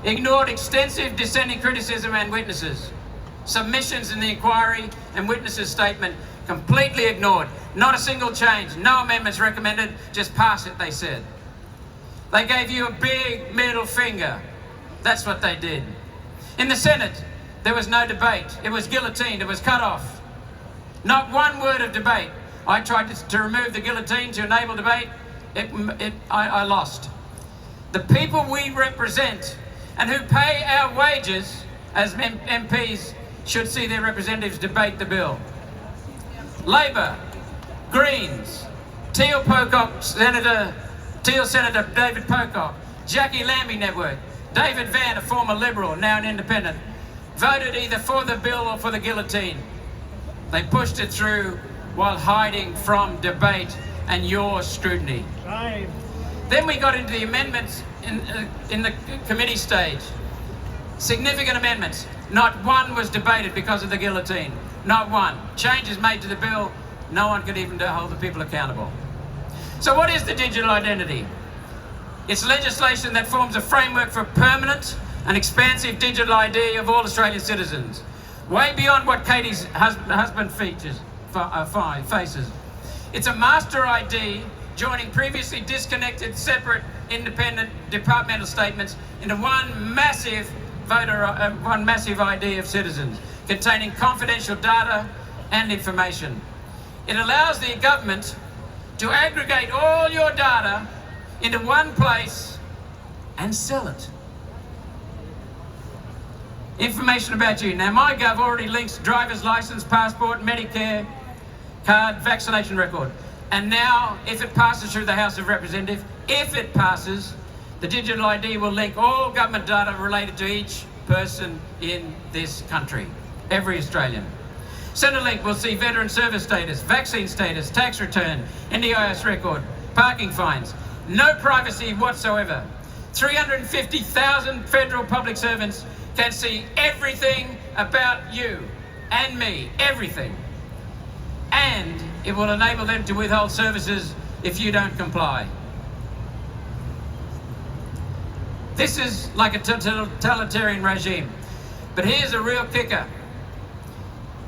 ignored extensive dissenting criticism and witnesses. Submissions in the inquiry and witnesses' statement completely ignored. Not a single change, no amendments recommended, just pass it, they said. They gave you a big middle finger. That's what they did. In the Senate, there was no debate. It was guillotined, it was cut off. Not one word of debate. I tried to remove the guillotine to enable debate. I lost. The people we represent and who pay our wages as MPs should see their representatives debate the bill. Labor, Greens, Teal Senator David Pocock, Jackie Lambie Network, David Vann, a former Liberal, now an independent, voted either for the bill or for the guillotine. They pushed it through while hiding from debate and your scrutiny. Right. Then we got into the amendments in the committee stage. Significant amendments. Not one was debated because of the guillotine. Not one. Changes made to the bill, no one could even hold the people accountable. So what is the digital identity? It's legislation that forms a framework for permanent and expansive digital ID of all Australian citizens, way beyond what Katie's husband faces. It's a master ID joining previously disconnected, separate, independent departmental statements into one massive ID of citizens, containing confidential data and information. It allows the government to aggregate all your data into one place and sell it. Information about you. Now, MyGov already links driver's license, passport, Medicare card, vaccination record. And now, if it passes through the House of Representatives, if it passes, the digital ID will link all government data related to each person in this country, every Australian. Centrelink will see veteran service status, vaccine status, tax return, NDIS record, parking fines. No privacy whatsoever. 350,000 federal public servants can see everything about you and me, everything. And it will enable them to withhold services if you don't comply. This is like a totalitarian regime. But here's a real kicker.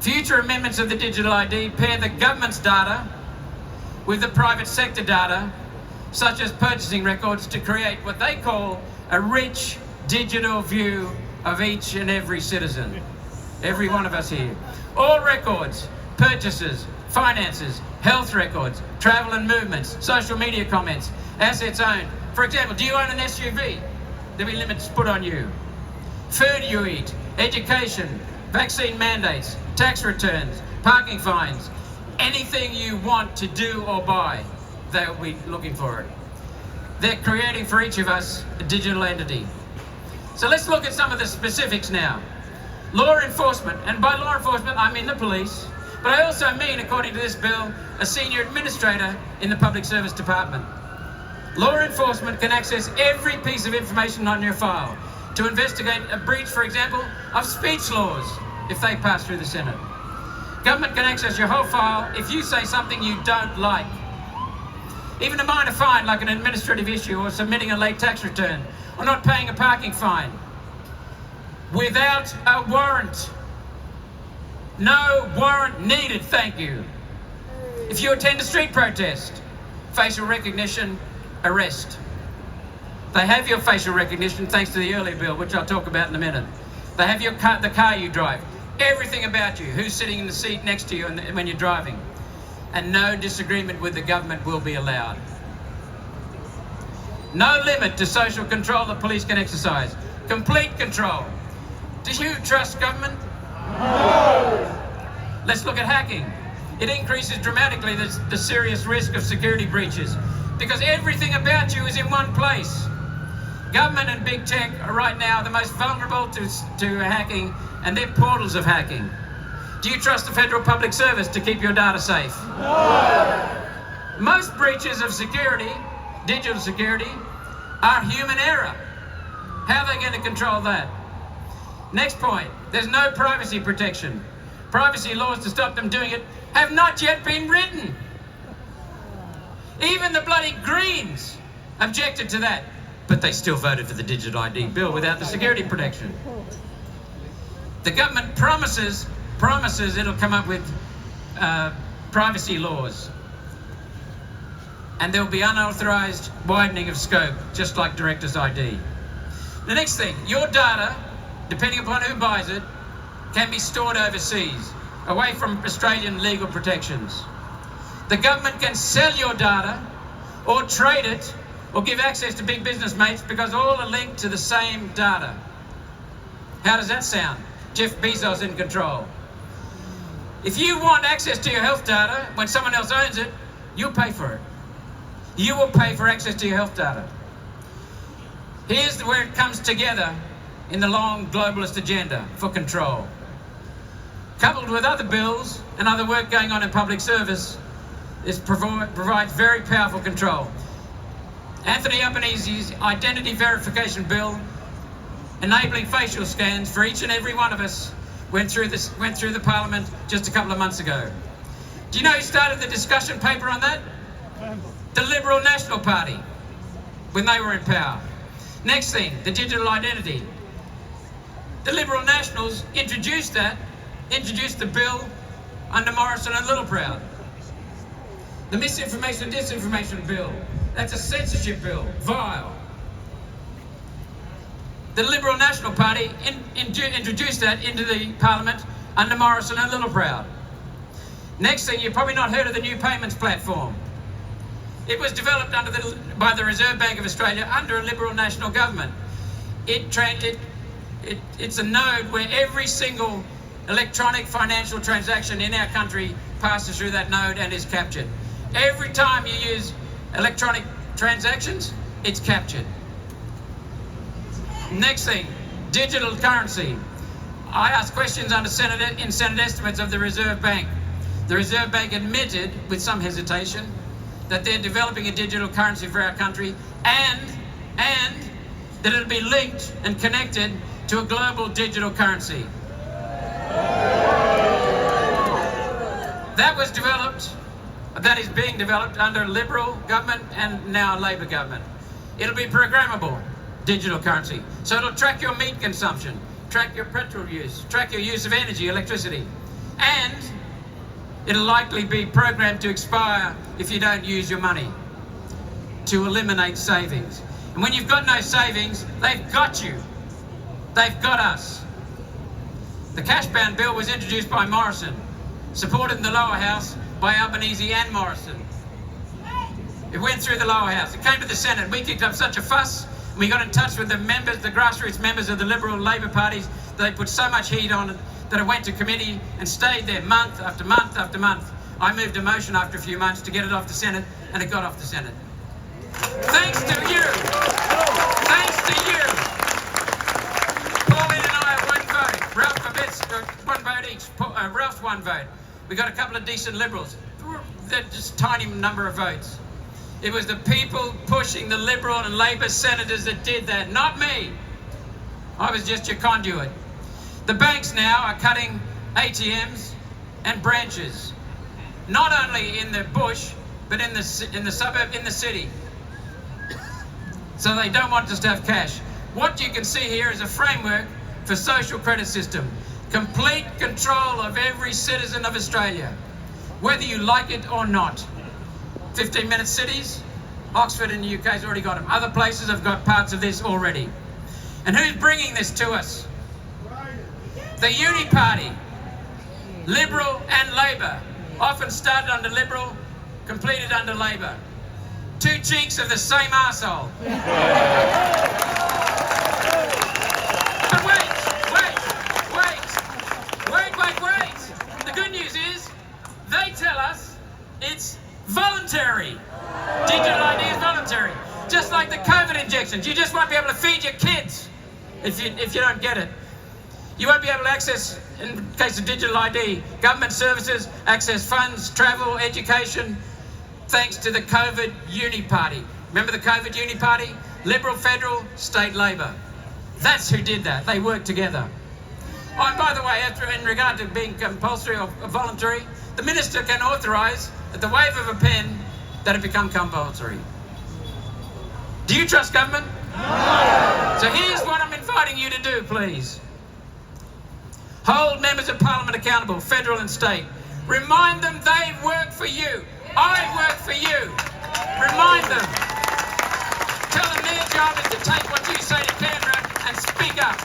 Future amendments of the digital ID pair the government's data with the private sector data, such as purchasing records, to create what they call a rich digital view of each and every citizen. Every one of us here. All records, purchases, finances, health records, travel and movements, social media comments, assets owned. For example, do you own an SUV? There'll be limits put on you. Food you eat, education, vaccine mandates, tax returns, parking fines, anything you want to do or buy, they'll be looking for it. They're creating for each of us a digital entity. So let's look at some of the specifics now. Law enforcement, and by law enforcement I mean the police, but I also mean, according to this bill, a senior administrator in the Public Service Department. Law enforcement can access every piece of information on your file to investigate a breach, for example, of speech laws if they pass through the Senate. Government can access your whole file if you say something you don't like. Even a minor fine like an administrative issue or submitting a late tax return or not paying a parking fine without a warrant. No warrant needed, thank you. If you attend a street protest, facial recognition, arrest. They have your facial recognition thanks to the earlier bill, which I'll talk about in a minute. They have your the car you drive, everything about you, who's sitting in the seat next to you when you're driving. And no disagreement with the government will be allowed. No limit to social control the police can exercise. Complete control. Do you trust government? No. Let's look at hacking. It increases dramatically the serious risk of security breaches because everything about you is in one place. Government and big tech are right now the most vulnerable to hacking, and they're portals of hacking. Do you trust the Federal Public Service to keep your data safe? No. Most breaches of security, digital security, are human error. How are they going to control that? Next point, there's no privacy protection. Privacy laws to stop them doing it have not yet been written. Even the bloody Greens objected to that. But they still voted for the digital ID bill without the security protection. The government promises it'll come up with privacy laws. And there'll be unauthorised widening of scope, just like Director's ID. The next thing, your data, depending upon who buys it, can be stored overseas, away from Australian legal protections. The government can sell your data, or trade it, or give access to big business mates, because all are linked to the same data. How does that sound? Jeff Bezos in control. If you want access to your health data when someone else owns it, you'll pay for it. You will pay for access to your health data. Here's where it comes together in the long globalist agenda for control. Coupled with other bills and other work going on in public service, this provides very powerful control. Anthony Albanese's identity verification bill, enabling facial scans for each and every one of us, went through the Parliament just a couple of months ago. Do you know who started the discussion paper on that? The Liberal National Party, when they were in power. Next thing, the digital identity. The Liberal Nationals introduced the bill under Morrison and Littleproud. The misinformation and disinformation bill, that's a censorship bill, vile. The Liberal National Party introduced that into the Parliament under Morrison and Littleproud. Next thing, you've probably not heard of the new payments platform. It was developed by the Reserve Bank of Australia under a Liberal national government. It's a node where every single electronic financial transaction in our country passes through that node and is captured. Every time you use electronic transactions, it's captured. Next thing, digital currency. I asked questions in Senate estimates of the Reserve Bank. The Reserve Bank admitted, with some hesitation, that they're developing a digital currency for our country and that it'll be linked and connected to a global digital currency. That is being developed under a Liberal government and now a Labor government. It'll be programmable digital currency. So it'll track your meat consumption, track your petrol use, track your use of energy, electricity, and it'll likely be programmed to expire if you don't use your money, to eliminate savings. And when you've got no savings, they've got you. They've got us. The cash-bound bill was introduced by Morrison, supported in the lower house by Albanese and Morrison. It went through the lower house. It came to the Senate. We kicked up such a fuss. We got in touch with the members, the grassroots members of the Liberal and Labor parties. They put so much heat on it that it went to committee and stayed there month after month after month. I moved a motion after a few months to get it off the Senate, and it got off the Senate. Thanks to you. Thanks to you. Pauline and I have one vote. Ralph one vote each. Ralph's one vote. We got a couple of decent Liberals. They're just a tiny number of votes. It was the people pushing the Liberal and Labor senators that did that, not me. I was just your conduit. The banks now are cutting ATMs and branches, not only in the bush, but in the suburb, in the city. So they don't want us to have cash. What you can see here is a framework for social credit system. Complete control of every citizen of Australia, whether you like it or not. 15-minute cities, Oxford in the UK has already got them. Other places have got parts of this already. And who's bringing this to us? The Uni Party, Liberal and Labor, often started under Liberal, completed under Labor. Two cheeks of the same arsehole. But wait. The good news is, they tell us it's voluntary. Digital ID is voluntary. Just like the COVID injections. You just won't be able to feed your kids if you don't get it. You won't be able to access, in case of digital ID, government services, access funds, travel, education, thanks to the COVID Uni Party. Remember the COVID Uni Party? Liberal, Federal, State Labor. That's who did that. They worked together. Oh, and by the way, in regard to being compulsory or voluntary, the Minister can authorise, at the wave of a pen, that it become compulsory. Do you trust government? So here's what I'm inviting you to do, please. Hold members of Parliament accountable, federal and state. Remind them they work for you. I work for you. Remind them. Tell them their job is to take what you say to Canberra and speak up.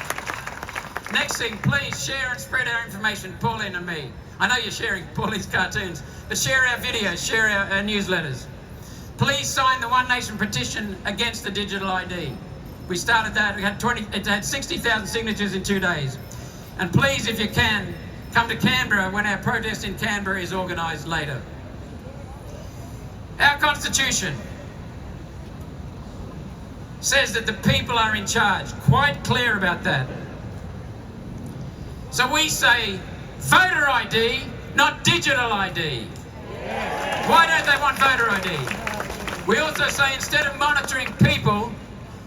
Next thing, please share and spread our information, Pauline and me. I know you're sharing Pauline's cartoons, but share our videos, share our newsletters. Please sign the One Nation petition against the digital ID. We started that, it had 60,000 signatures in 2 days. And please, if you can, come to Canberra when our protest in Canberra is organised later. Our Constitution says that the people are in charge, quite clear about that. So we say voter ID, not digital ID. Why don't they want voter ID? We also say instead of monitoring people,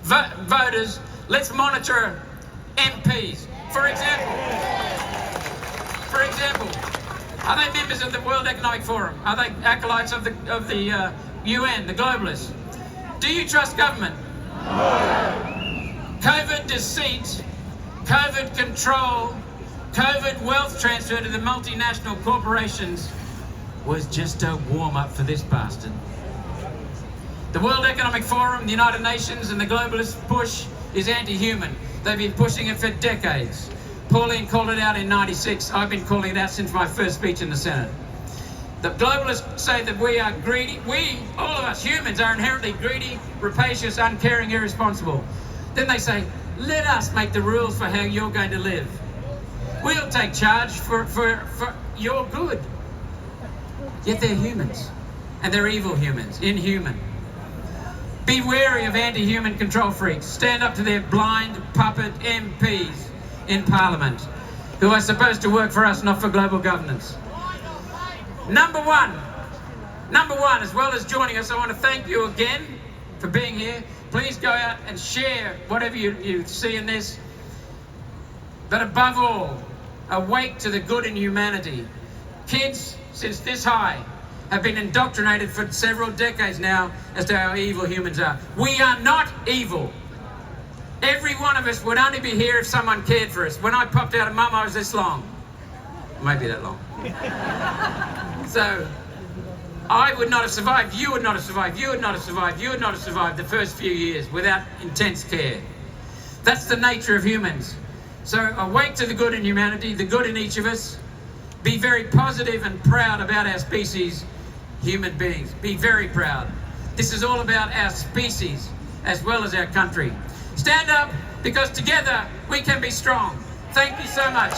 voters, let's monitor MPs. For example, are they members of the World Economic Forum? Are they acolytes of the UN, the globalists? Do you trust government? No. COVID deceit, COVID control, COVID wealth transfer to the multinational corporations was just a warm-up for this bastard. The World Economic Forum, the United Nations and the globalist push is anti-human. They've been pushing it for decades. Pauline called it out in '96. I've been calling it out since my first speech in the Senate. The globalists say that we are greedy. We, all of us humans, are inherently greedy, rapacious, uncaring, irresponsible. Then they say, let us make the rules for how you're going to live. We'll take charge for your good. Yet they're humans. And they're evil humans, inhuman. Be wary of anti-human control freaks. Stand up to their blind puppet MPs in Parliament, who are supposed to work for us, not for global governance. Number one, as well as joining us, I want to thank you again for being here. Please go out and share whatever you see in this. But above all, awake to the good in humanity. Kids, since this high, have been indoctrinated for several decades now as to how evil humans are. We are not evil. Every one of us would only be here if someone cared for us. When I popped out of Mum, I was this long. Maybe that long. So, I would not have survived, you would not have survived, you would not have survived, you would not have survived the first few years without intense care. That's the nature of humans. So, awake to the good in humanity, the good in each of us. Be very positive and proud about our species, human beings. Be very proud. This is all about our species as well as our country. Stand up, because together we can be strong. Thank you so much.